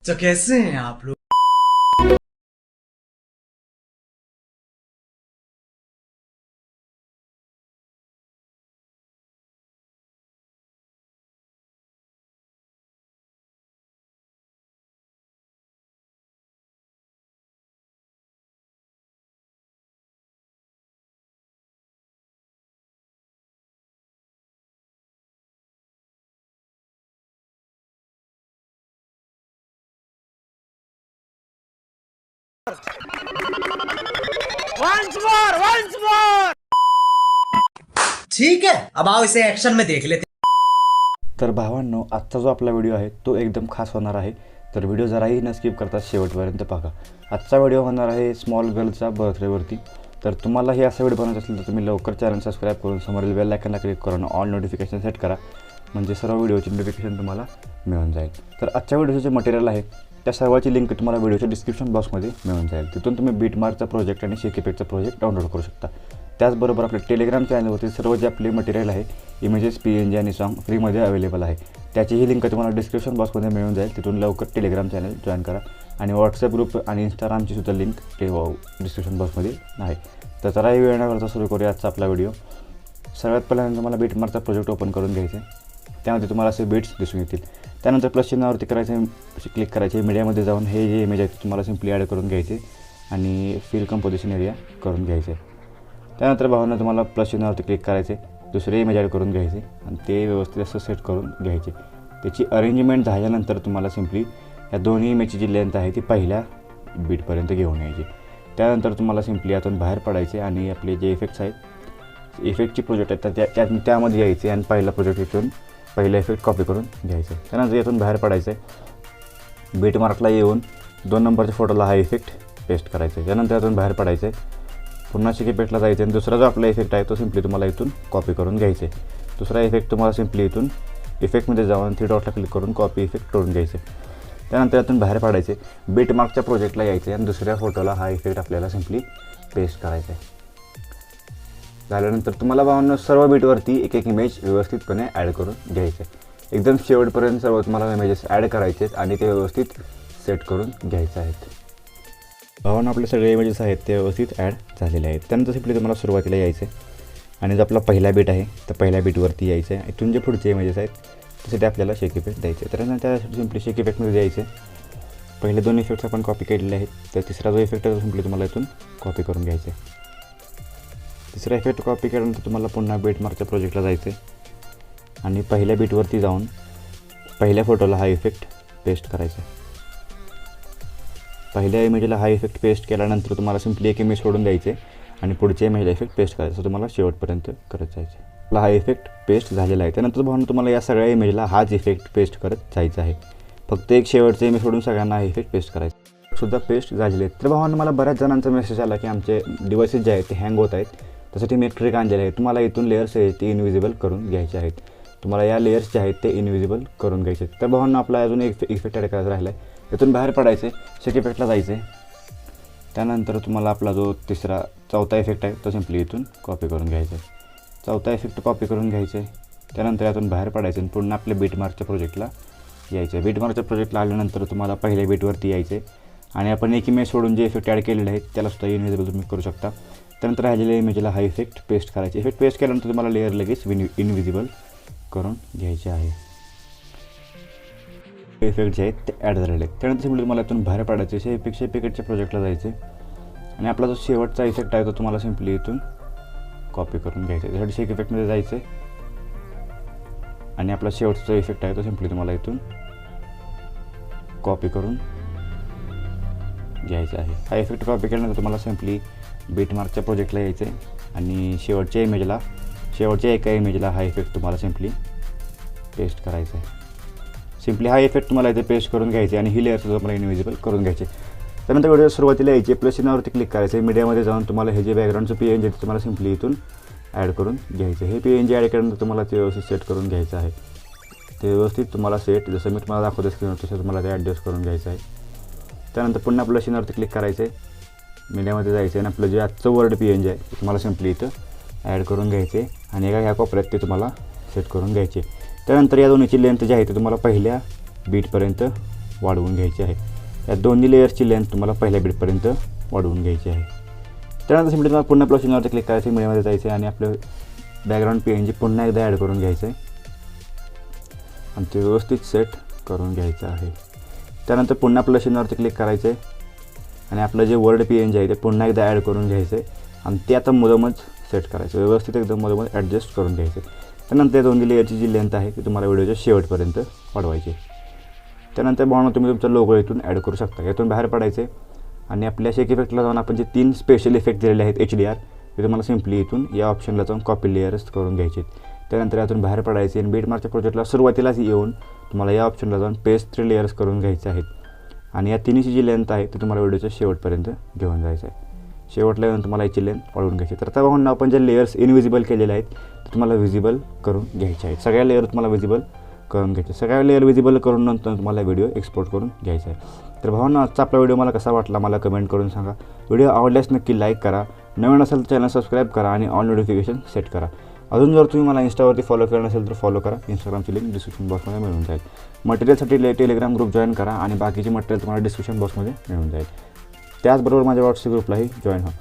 तो कैसे हैं आप लोग? ठीक है, अब आओ इसे एक्शन में देख लेते। तर भावांनो, आजचा जो आपला व्हिडिओ आहे तो एकदम खास होणार आहे. तर व्हिडिओ जराही न स्किप करता शेवटपर्यंत बघा. आजचा व्हिडिओ होणार आहे स्मॉल गर्लचा बर्थडेवरती. तर तुम्हाला हे असा व्हिडिओ बनवायचा असेल तर तुम्ही लवकर चॅनल सबस्क्राईब करून समोरील बेल आयकॉनला क्लिक करून ऑल नोटिफिकेशन सेट करा, म्हणजे सर्व व्हिडिओची नोटिफिकेशन तुम्हाला मिळून जाईल. तर आजच्या व्हिडिओचं जे मटेरियल आहे त्या सर्वाची लिंक तुम्हाला व्हिडिओच्या डिस्क्रिप्शन बॉक्समध्ये मिळून जाईल. तिथून तुम्ही बीटमार्कचा प्रोजेक्ट आणि शेकीपेकचा प्रोजेक्ट डाउनलोड करू शकता. त्याचबरोबर आपल्या टेलिग्राम चॅनलवरती सर्व जे आपले मटेरियल आहे, इमेजेस, PNG आणि सॉन्ग फ्रीमध्ये अवेलेबल आहे. त्याचीही लिंक तुम्हाला डिस्क्रिप्शन बॉक्समध्ये मिळून जाईल. तिथून लवकर टेलिग्राम चॅनल जॉईन करा आणि व्हॉट्सअप ग्रुप आणि इंस्टाग्रामची सुद्धा लिंक डिस्क्रिप्शन बॉक्समध्ये आहे. तर जराही वेळ न करता सुरू करूया आजचा आपला व्हिडिओ. सगळ्यात पहिल्यांदा तुम्हाला बीटमार्कचा प्रोजेक्ट ओपन करून घ्यायचा आहे. त्यामध्ये तुम्हाला असे बीट्स दिसून येतील. त्यानंतर प्लस चिन्हावरती करायचे, क्लिक करायचे. मीडियामध्ये जाऊन हे जे इमेज आहे तुम्हाला सिम्पली ॲड करून घ्यायचे आणि फिल कंपोजिशन एरिया करून घ्यायचे. त्यानंतर भावांना तुम्हाला प्लस चिन्हावरती क्लिक करायचे, दुसरे इमेज ॲड करून घ्यायचे आणि ते व्यवस्थित असं सेट करून घ्यायचे. त्याची अरेंजमेंट झाल्यानंतर तुम्हाला सिम्पली या दोन्ही इमेजची जी लेंथ आहे ती पहिल्या बीटपर्यंत घेऊन यायची. त्यानंतर तुम्हाला सिम्पली यातून बाहेर पडायचे आणि आपले जे इफेक्ट्स आहेत, इफेक्टची प्रोजेक्ट आहेत त्यामध्ये यायचे आणि पहिला प्रोजेक्ट इथून पहिला इफेक्ट कॉपी करून घ्यायचं. त्यानंतर यातून बाहेर पडायचं आहे, बीटमार्कला येऊन 2 नंबरच्या फोटोला हा इफेक्ट पेस्ट करायचा आहे. त्यानंतर यातून बाहेर पडायचं आहे, पुन्हा शेकीपेकला जायचं आणि दुसरा जो आपला इफेक्ट आहे तो सिम्पली तुम्हाला इथून कॉपी करून घ्यायचा आहे. दुसरा इफेक्ट तुम्हाला सिम्पली इथून इफेक्टमध्ये जाऊन 3 डॉटला क्लिक करून कॉपी इफेक्ट करून घ्यायचे. त्यानंतर यातून बाहेर पडायचे, बीटमार्कच्या प्रोजेक्टला यायचे आणि दुसऱ्या फोटोला हा इफेक्ट आपल्याला सिम्पली पेस्ट करायचा आहे. झाल्यानंतर तुम्हाला भावांनो सर्व बीटवरती एक एक इमेज व्यवस्थितपणे ॲड करून घ्यायचे. एकदम शेवटपर्यंत सर्व तुम्हाला इमेजेस ॲड करायचे आहेत आणि ते व्यवस्थित सेट करून घ्यायचे आहेत. भावांनो, आपले सगळे इमेजेस आहेत ते व्यवस्थित ॲड झालेले आहेत. त्यानंतर सिम्पली तुम्हाला सुरुवातीला यायचं आहे आणि जो आपला पहिला बीट आहे तर पहिल्या बीटवरती यायचं आहे. इथून जे पुढचे इमेजेस आहेत त्यासाठी आपल्याला शेक इफेक्ट द्यायचे. त्यानंतर सिम्पली शेक इफेक्टमध्ये द्यायचे. पहिले 2 इफेक्ट्स आपण कॉपी केलेले आहेत, तर तिसरा जो इफेक्ट आहे तो सिम्पली तुम्हाला इथून कॉपी करून घ्यायचा आहे. तिसरा इफेक्ट कॉपी केल्यानंतर तुम्हाला पुन्हा बीटमार्कच्या प्रोजेक्टला जायचं आहे आणि पहिल्या बीटवरती जाऊन पहिल्या फोटोला हा इफेक्ट पेस्ट करायचा आहे. पहिल्या इमेजला हा इफेक्ट पेस्ट केल्यानंतर तुम्हाला सिम्पली एक इमेज सोडून द्यायचे आणि पुढच्या इमेजला इफेक्ट पेस्ट करायचं. तुम्हाला शेवटपर्यंत करत जायचं. आपला हा इफेक्ट पेस्ट झालेला आहे. त्यानंतर भावांनो तुम्हाला या सगळ्या इमेजला हाच इफेक्ट पेस्ट करत जायचं आहे. फक्त एक शेवटचा इमेज सोडून सगळ्यांना हा इफेक्ट पेस्ट करायचा. सुद्धा पेस्ट झालेले आहेत. तर भावांनो, मला बऱ्याच जणांचा मेसेज आला की आमचे डिव्हाइसेस जे आहेत ते हँग होत आहेत. त्यासाठी मी एक ट्रिक आणलेलं आहे. तुम्हाला इथून लेयर्स आहेत ते इनविजिबल करून घ्यायचे आहेत. तुम्हाला या लेयर्स जे आहेत ते इनविजिबल करून घ्यायचे आहेत. तर भावांनो, आपला अजून एक इफेक्ट ॲड करायचा राहिला आहे. इथून बाहेर पडायचे, शेक इफेक्टला जायचे. त्यानंतर तुम्हाला आपला जो चौथा इफेक्ट आहे तो सिम्पली इथून कॉपी करून घ्यायचा आहे. चौथा इफेक्ट कॉपी करून घ्यायचे. त्यानंतर यातून बाहेर पडायचे आणि पुन्हा आपल्या बीटमार्कच्या प्रोजेक्टला यायचं. बीटमार्कच्या प्रोजेक्टला आल्यानंतर तुम्हाला पहिल्या बीटवरती यायचे आणि आपण एक इमेज सोडून जे इफेक्ट ॲड केलेले आहेत त्यालासुद्धा इनविजिबल तुम्ही करू शकता. त्यानंतर राहिलेल्या इमेजला हा इफेक्ट पेस्ट करायचे. इफेक्ट पेस्ट केल्यानंतर तुम्हाला लेअर लगेच इनविजिबल करून घ्यायचे आहे. इफेक्ट जे आहेत ते ॲड झालेले आहेत. त्यानंतर सिम्पली तुम्हाला इथून बाहेर पडायचे, शेकीपेकच्या प्रोजेक्टला जायचे आणि आपला जो शेवटचा इफेक्ट आहे तो तुम्हाला सिम्पली इथून कॉपी करून घ्यायचा. त्यासाठी शेक इफेक्टमध्ये जायचं आणि आपला शेवटचा इफेक्ट आहे तो सिम्पली तुम्हाला इथून कॉपी करून घ्यायचा आहे. हा इफेक्ट कॉपी केल्यानंतर तुम्हाला सिम्पली बीटमार्कच्या प्रोजेक्टला यायचं आणि शेवटच्या एका इमेजला हा इफेक्ट तुम्हाला सिम्पली पेस्ट करायचा आहे. सिम्पली हा इफेक्ट तुम्हाला इथे पेस्ट करून घ्यायचे आणि ही लेअर तुम्हाला इनविजिबल करून घ्यायचे. त्यानंतर व्हिडिओ सुरुवातीला यायचे, प्लस चिन्हावरती क्लिक करायचं. मीडियामध्ये जाऊन तुम्हाला हे जे बॅकग्राऊंडचं PNG आहे तुम्हाला सिम्पली इथून ॲड करून घ्यायचं. हे PNG ॲड केल्यानंतर तुम्हाला ते व्यवस्थित सेट करून घ्यायचं आहे. ते व्यवस्थित तुम्हाला सेट जसं मी तुम्हाला दाखवतो स्क्रीनवर तसं तुम्हाला ते ॲडजस्ट करून घ्यायचं आहे. त्यानंतर पुन्हा प्लस चिन्हावरती क्लिक करायचं आहे, मीडियामध्ये जायचं आणि आपलं जे आजचं वर्ड PNG आहे ते तुम्हाला सिम्पली इथं ॲड करून घ्यायचे आणि ह्या कोपऱ्यात ते तुम्हाला सेट करून घ्यायचे. त्यानंतर या दोन्हीची लेंथ जी आहे ते तुम्हाला पहिल्या बीटपर्यंत वाढवून घ्यायची आहे. या दोन्ही लेयर्सची लेंथ तुम्हाला पहिल्या बीटपर्यंत वाढवून घ्यायची आहे. त्यानंतर सिम्पली तुम्हाला पुन्हा प्लस चिन्हावरती क्लिक करायचं, मीडियामध्ये जायचं आहे आणि आपलं बॅकग्राऊंड PNG पुन्हा एकदा ॲड करून घ्यायचं आहे आणि ते व्यवस्थित सेट करून घ्यायचं आहे. त्यानंतर पुन्हा प्लस चिन्हावरती क्लिक करायचं आहे आणि आपलं जे वर्ड PNG आहे ते पुन्हा एकदा ॲड करून घ्यायचं आहे आणि ते आता मधोमध सेट करायचं, व्यवस्थित एकदम मधोमध ॲडजस्ट करून घ्यायचं. त्यानंतर या दोन्ही लेयरची जी लेंथ आहे ती तुम्हाला व्हिडिओच्या शेवटपर्यंत वाढवायची. त्यानंतर भावना तुम्ही तुमचा लोगो इथून ॲड करू शकता. यातून बाहेर पडायचे आणि आपल्या शेक इफेक्टला जाऊन आपण जे 3 स्पेशल इफेक्ट दिलेले आहेत HDR ते तुम्हाला सिम्पली इथून या ऑप्शनला जाऊन कॉपी लेयर्स करून घ्यायचे. त्यानंतर यातून बाहेर पडायचे आणि बीटमार्कच्या प्रोजेक्टला सुरुवातीलाच येऊन तुम्हाला या ऑप्शनला जाऊन पेस्ट 3 लेयर्स करून घ्यायचे आहेत आणि या तिन्हीची जी लेंथ आहे ती तुम्हाला व्हिडिओच्या शेवटपर्यंत घेऊन जायचं आहे. शेवटला येऊन तुम्हाला याची लेंथ वाढवून घ्यायची. तर आता भावना आपण जे लेयर्स इनविजिबल केलेले आहेत ते तुम्हाला विजिबल करून घ्यायचे आहेत. सगळ्या लेयर तुम्हाला विजिबल करून घ्यायचे. सगळ्या लेयर विजिबल करून नंतर तुम्हाला व्हिडिओ एक्सपोर्ट करून घ्यायचा आहे. तर भावना आजचा आपला व्हिडिओ मला कसा वाटला मला कमेंट करून सांगा. व्हिडिओ आवडल्यास नक्की लाईक करा, नवीन असेल तर चॅनल सबस्क्राईब करा आणि ऑल नोटिफिकेशन सेट करा. अजून जर तुम्ही मला इंस्टावरती फॉलो केलं नसेल तर फॉलो करा. इंस्टाग्रामची लिंक डिस्क्रिप्शन बॉक्समध्ये मिळून जाईल. मटेरियलसाठी टेलिग्राम ग्रुप जॉईन करा आणि बाकीचे मटेरियल तुम्हाला डिस्क्रिप्शन बॉक्समध्ये मिळून जाईल. त्याचबरोबर माझ्या व्हॉट्सअप ग्रुपलाही जॉईन व्हा.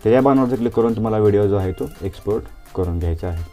तर या बाणावरती क्लिक करून तुम्हाला व्हिडिओ जो आहे तो एक्सपोर्ट करून घ्यायचा आहे.